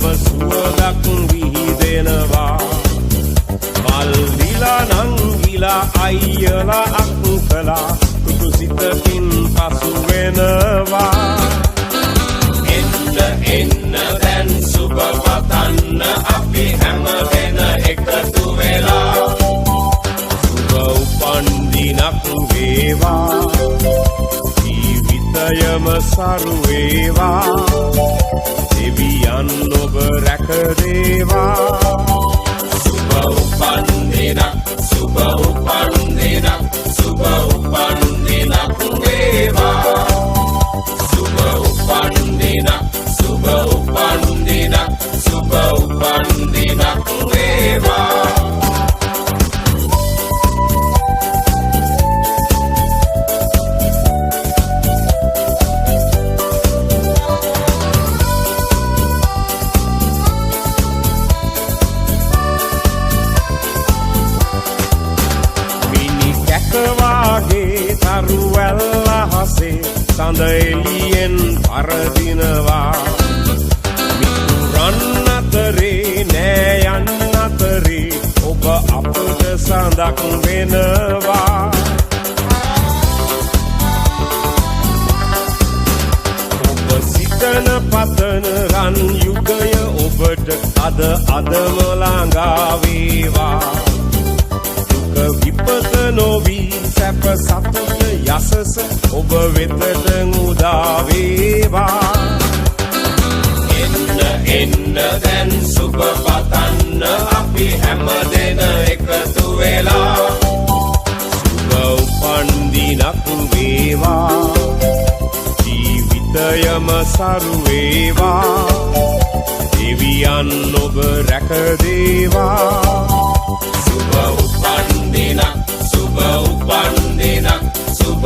නව සුවඳක් විහිදෙනවා මල් දිලා නංගිලා අයියලා අක්කලා කුතු සිතකින් පසු වෙනවා එන්න දැන් සුබ පතන්න අපි හැම වෙන එකතු වෙලා සුබ උපන් දිනක් වේවා ජීවිතයම සරු වේවා දෙවියන් ඔබ රැක දේවා සුබ උපන් දිනක් සුබ උපන් දිනක් සුබ උපන් දිනක් වේවා සුබ උපන් දිනක් සුබ උපන් දිනක් සුබ උපන් දිනක් වේවා කවාගේ තරුවැල්ල හසේ සඳ එළියෙන් පරදිනවා මිතුරන් අතරේ නෑ යන්න අතරේ ඔබ අපට සඳක් වෙනවා ඔබ සිතන පතන රන් යුගය ඔබට අදම ළඟා වේවා විපත නොවී සැප සතුට යසස ඔබ වෙතට උදා වේවා එන්න දැන් සුබ පතන්න අපි හැම දෙන එකතු වෙලා සුබ උපන් දිනක් වේවා ජීවිතයම සරු වේවා දෙවියන් ඔබ රැක දේවා සුබ උපන් දිනක් සුබ උපන් දිනක් සුබ